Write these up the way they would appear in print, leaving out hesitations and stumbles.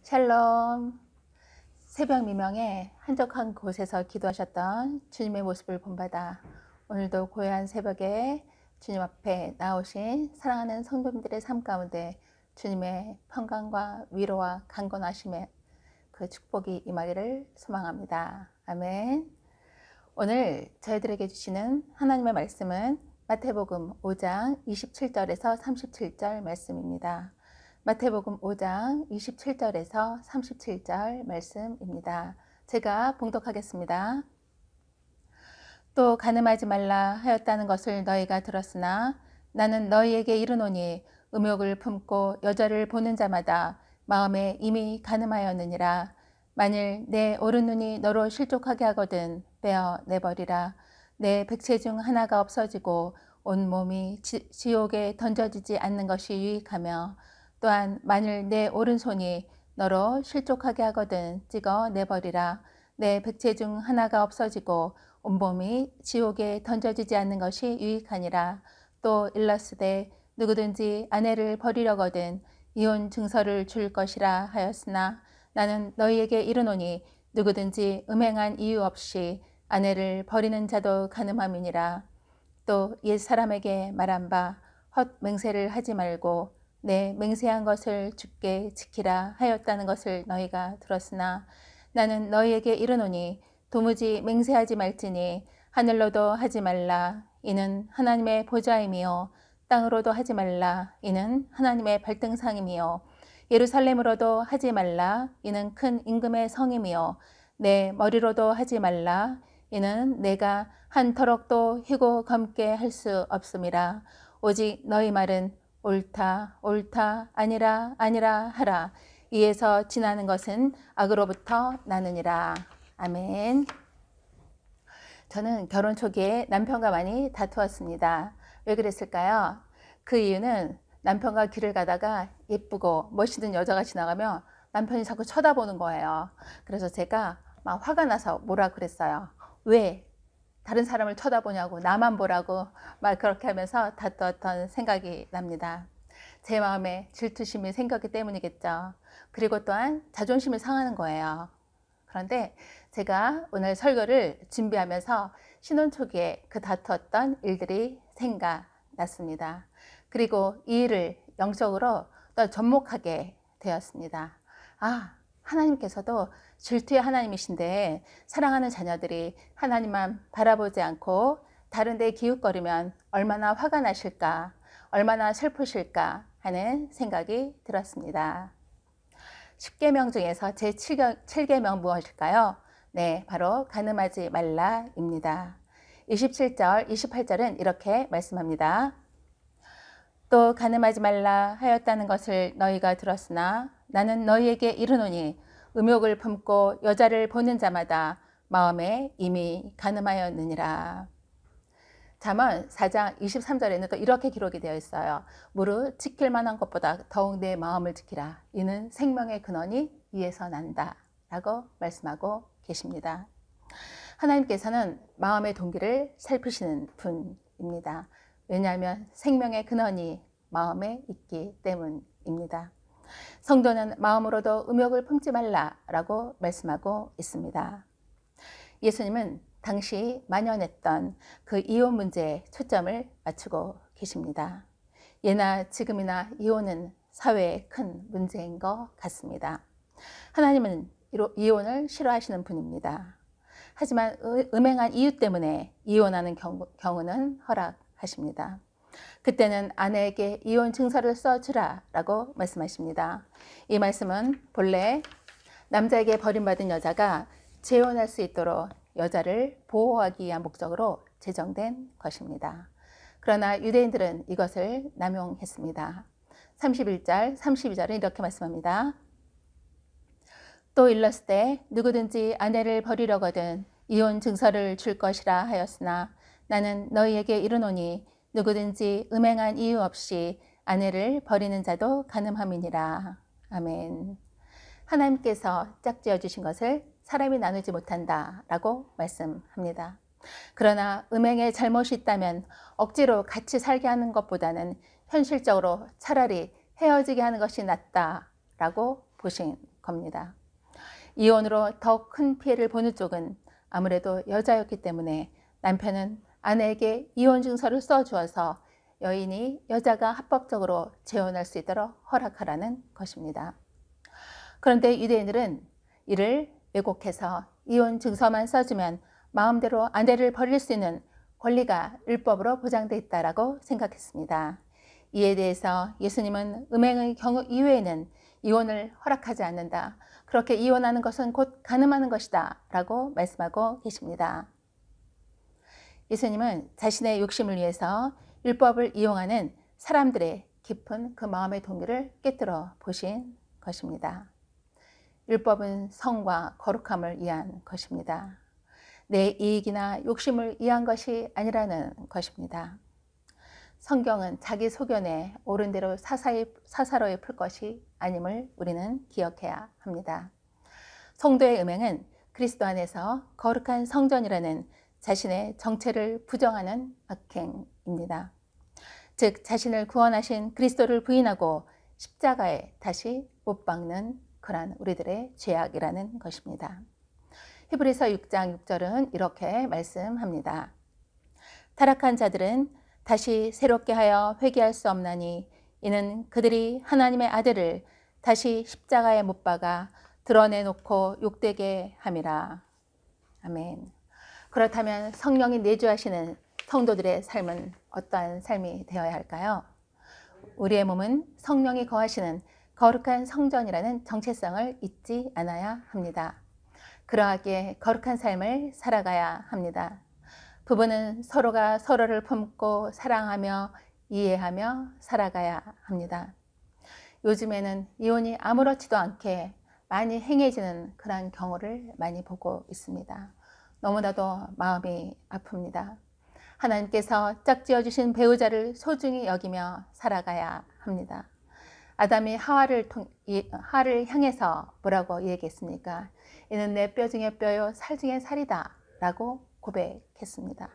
샬롬. 새벽 미명에 한적한 곳에서 기도하셨던 주님의 모습을 본받아 오늘도 고요한 새벽에 주님 앞에 나오신 사랑하는 성도님들의 삶 가운데 주님의 평강과 위로와 강건하심의 그 축복이 임하기를 소망합니다. 아멘. 오늘 저희들에게 주시는 하나님의 말씀은 마태복음 5장 27절에서 37절 말씀입니다. 마태복음 5장 27절에서 37절 말씀입니다. 제가 봉독하겠습니다. 또 간음하지 말라 하였다는 것을 너희가 들었으나 나는 너희에게 이르노니 음욕을 품고 여자를 보는 자마다 마음에 이미 간음하였느니라. 만일 내 오른눈이 너로 실족하게 하거든 빼어 내버리라. 내 백체 중 하나가 없어지고 온 몸이 지옥에 던져지지 않는 것이 유익하며 또한 만일 내 오른손이 너로 실족하게 하거든 찍어 내버리라. 내 백체 중 하나가 없어지고 온몸이 지옥에 던져지지 않는 것이 유익하니라. 또 일러스되 누구든지 아내를 버리려거든 이혼 증서를 줄 것이라 하였으나 나는 너희에게 이르노니 누구든지 음행한 이유 없이 아내를 버리는 자도 간음함이니라. 또 옛사람에게 말한 바 헛 맹세를 하지 말고 내 맹세한 것을 주께 지키라 하였다는 것을 너희가 들었으나 나는 너희에게 이르노니 도무지 맹세하지 말지니 하늘로도 하지 말라 이는 하나님의 보좌임이요 땅으로도 하지 말라 이는 하나님의 발등상임이요 예루살렘으로도 하지 말라 이는 큰 임금의 성임이요 내 머리로도 하지 말라 이는 내가 한 터럭도 희고 검게 할 수 없음이라. 오직 너희 말은 옳다 옳다 아니라 아니라 하라. 이에서 지나는 것은 악으로부터 나느니라. 아멘. 저는 결혼 초기에 남편과 많이 다투었습니다. 왜 그랬을까요? 그 이유는 남편과 길을 가다가 예쁘고 멋있는 여자가 지나가면 남편이 자꾸 쳐다보는 거예요. 그래서 제가 막 화가 나서 뭐라 그랬어요. 왜 다른 사람을 쳐다보냐고 나만 보라고 막 그렇게 하면서 다투었던 생각이 납니다. 제 마음에 질투심이 생겼기 때문이겠죠. 그리고 또한 자존심이 상하는 거예요. 그런데 제가 오늘 설교를 준비하면서 신혼 초기에 그 다투었던 일들이 생각났습니다. 그리고 이 일을 영적으로 더 접목하게 되었습니다. 아, 하나님께서도 질투의 하나님이신데 사랑하는 자녀들이 하나님만 바라보지 않고 다른 데 기웃거리면 얼마나 화가 나실까, 얼마나 슬프실까 하는 생각이 들었습니다. 10계명 중에서 제 7계명 무엇일까요? 네, 바로 간음하지 말라입니다. 27절, 28절은 이렇게 말씀합니다. 또 간음하지 말라 하였다는 것을 너희가 들었으나 나는 너희에게 이르노니 음욕을 품고 여자를 보는 자마다 마음에 이미 간음하였느니라. 잠언 4장 23절에는 또 이렇게 기록이 되어 있어요. 무릇 지킬 만한 것보다 더욱 내 마음을 지키라. 이는 생명의 근원이 이에서 난다. 라고 말씀하고 계십니다. 하나님께서는 마음의 동기를 살피시는 분입니다. 왜냐하면 생명의 근원이 마음에 있기 때문입니다. 성도는 마음으로도 음욕을 품지 말라라고 말씀하고 있습니다. 예수님은 당시 만연했던 그 이혼 문제에 초점을 맞추고 계십니다. 예나 지금이나 이혼은 사회의 큰 문제인 것 같습니다. 하나님은 이혼을 싫어하시는 분입니다. 하지만 음행한 이유 때문에 이혼하는 경우는 허락하십니다. 그때는 아내에게 이혼 증서를 써주라 라고 말씀하십니다. 이 말씀은 본래 남자에게 버림받은 여자가 재혼할 수 있도록 여자를 보호하기 위한 목적으로 제정된 것입니다. 그러나 유대인들은 이것을 남용했습니다. 31절, 32절은 이렇게 말씀합니다. 또 일렀을 누구든지 아내를 버리려거든 이혼 증서를 줄 것이라 하였으나 나는 너희에게 이르노니 누구든지 음행한 이유 없이 아내를 버리는 자도 간음함이니라. 아멘. 하나님께서 짝지어 주신 것을 사람이 나누지 못한다 라고 말씀합니다. 그러나 음행에 잘못이 있다면 억지로 같이 살게 하는 것보다는 현실적으로 차라리 헤어지게 하는 것이 낫다 라고 보신 겁니다. 이혼으로 더 큰 피해를 보는 쪽은 아무래도 여자였기 때문에 남편은 아내에게 이혼 증서를 써주어서 여인이 여자가 합법적으로 재혼할 수 있도록 허락하라는 것입니다. 그런데 유대인들은 이를 왜곡해서 이혼 증서만 써주면 마음대로 아내를 버릴 수 있는 권리가 율법으로 보장되어 있다고 생각했습니다. 이에 대해서 예수님은 음행의 경우 이외에는 이혼을 허락하지 않는다. 그렇게 이혼하는 것은 곧 간음하는 것이다 라고 말씀하고 계십니다. 예수님은 자신의 욕심을 위해서 율법을 이용하는 사람들의 깊은 그 마음의 동기를 꿰뚫어 보신 것입니다. 율법은 성과 거룩함을 위한 것입니다. 내 이익이나 욕심을 위한 것이 아니라는 것입니다. 성경은 자기 소견에 옳은 대로 사사로이 풀 것이 아님을 우리는 기억해야 합니다. 성도의 음행은 그리스도 안에서 거룩한 성전이라는 자신의 정체를 부정하는 악행입니다. 즉 자신을 구원하신 그리스도를 부인하고 십자가에 다시 못 박는 그러한 우리들의 죄악이라는 것입니다. 히브리서 6장 6절은 이렇게 말씀합니다. 타락한 자들은 다시 새롭게 하여 회개할 수 없나니 이는 그들이 하나님의 아들을 다시 십자가에 못 박아 드러내놓고 욕되게 함이라. 아멘. 그렇다면 성령이 내주하시는 성도들의 삶은 어떠한 삶이 되어야 할까요? 우리의 몸은 성령이 거하시는 거룩한 성전이라는 정체성을 잊지 않아야 합니다. 그러하기에 거룩한 삶을 살아가야 합니다. 부부는 서로가 서로를 품고 사랑하며 이해하며 살아가야 합니다. 요즘에는 이혼이 아무렇지도 않게 많이 행해지는 그런 경우를 많이 보고 있습니다. 너무나도 마음이 아픕니다. 하나님께서 짝지어 주신 배우자를 소중히 여기며 살아가야 합니다. 아담이 하와를 향해서 뭐라고 얘기했습니까? 이는 내 뼈 중에 뼈요 살 중에 살이다 라고 고백했습니다.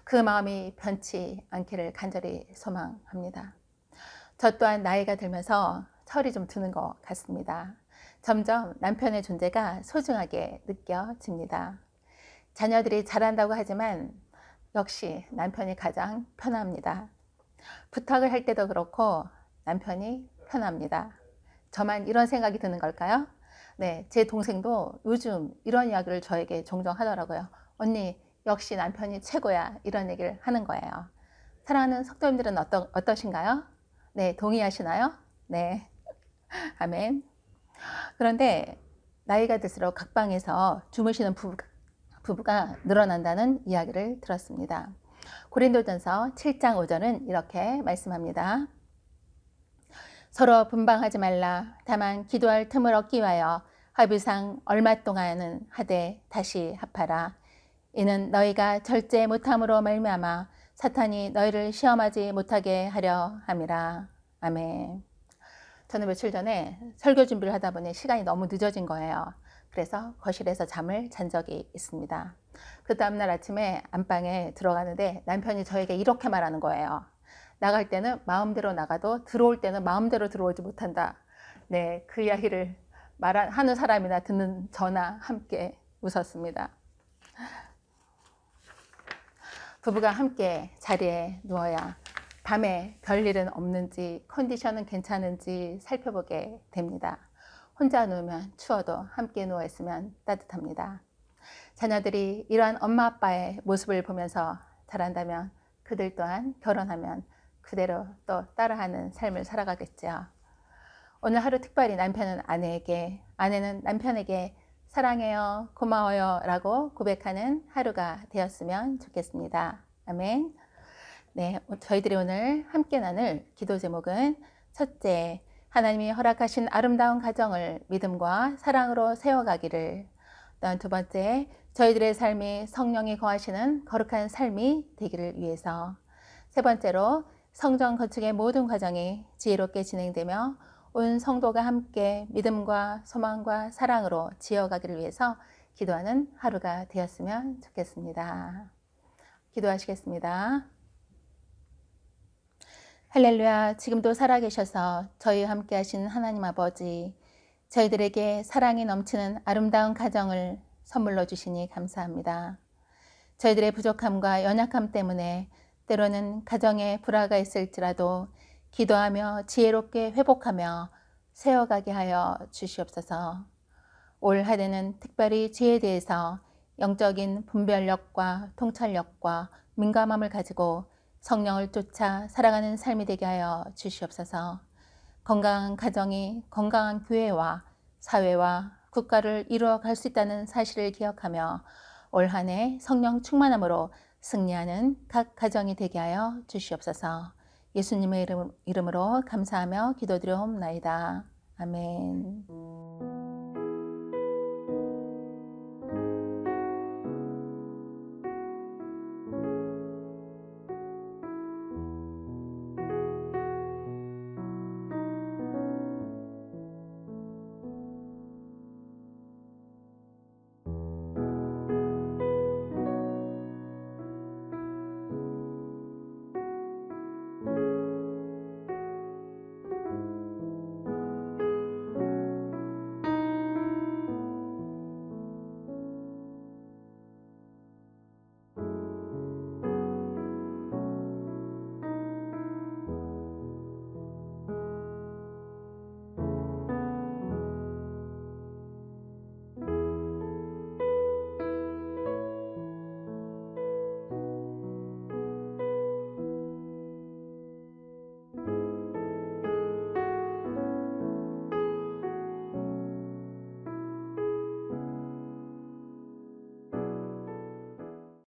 그 마음이 변치 않기를 간절히 소망합니다. 저 또한 나이가 들면서 철이 좀 드는 것 같습니다. 점점 남편의 존재가 소중하게 느껴집니다. 자녀들이 잘한다고 하지만 역시 남편이 가장 편합니다. 부탁을 할 때도 그렇고 남편이 편합니다. 저만 이런 생각이 드는 걸까요? 네, 제 동생도 요즘 이런 이야기를 저에게 종종 하더라고요. 언니, 역시 남편이 최고야. 이런 얘기를 하는 거예요. 사랑하는 성도님들은 어떠신가요? 네, 동의하시나요? 네, 아멘. 그런데 나이가 들수록 각방에서 주무시는 부부가 늘어난다는 이야기를 들었습니다. 고린도전서 7장 5절은 이렇게 말씀합니다. 서로 분방하지 말라. 다만 기도할 틈을 얻기 위하여 합의상 얼마 동안은 하되 다시 합하라. 이는 너희가 절제 못함으로 말미암아 사탄이 너희를 시험하지 못하게 하려 함이라. 아멘. 저는 며칠 전에 설교 준비를 하다 보니 시간이 너무 늦어진 거예요. 그래서 거실에서 잠을 잔 적이 있습니다. 그 다음날 아침에 안방에 들어가는데 남편이 저에게 이렇게 말하는 거예요. 나갈 때는 마음대로 나가도 들어올 때는 마음대로 들어오지 못한다. 네, 그 이야기를 하는 사람이나 듣는 저나 함께 웃었습니다. 부부가 함께 자리에 누워야 밤에 별일은 없는지 컨디션은 괜찮은지 살펴보게 됩니다. 혼자 누우면 추워도 함께 누워 있으면 따뜻합니다. 자녀들이 이러한 엄마 아빠의 모습을 보면서 자란다면 그들 또한 결혼하면 그대로 또 따라하는 삶을 살아가겠죠. 오늘 하루 특별히 남편은 아내에게, 아내는 남편에게 사랑해요, 고마워요 라고 고백하는 하루가 되었으면 좋겠습니다. 아멘. 네, 저희들이 오늘 함께 나눌 기도 제목은 첫째, 하나님이 허락하신 아름다운 가정을 믿음과 사랑으로 세워가기를. 또한 두 번째, 저희들의 삶이 성령이 거하시는 거룩한 삶이 되기를 위해서. 세 번째로, 성전 건축의 모든 과정이 지혜롭게 진행되며 온 성도가 함께 믿음과 소망과 사랑으로 지어가기를 위해서 기도하는 하루가 되었으면 좋겠습니다. 기도하시겠습니다. 할렐루야, 지금도 살아계셔서 저희와 함께 하신 하나님 아버지, 저희들에게 사랑이 넘치는 아름다운 가정을 선물로 주시니 감사합니다. 저희들의 부족함과 연약함 때문에 때로는 가정에 불화가 있을지라도 기도하며 지혜롭게 회복하며 세워가게 하여 주시옵소서. 올 한해는 특별히 죄에 대해서 영적인 분별력과 통찰력과 민감함을 가지고 성령을 쫓아 살아가는 삶이 되게 하여 주시옵소서. 건강한 가정이 건강한 교회와 사회와 국가를 이루어갈 수 있다는 사실을 기억하며 올 한해 성령 충만함으로 승리하는 각 가정이 되게 하여 주시옵소서. 예수님의 이름으로 감사하며 기도드려옵나이다. 아멘.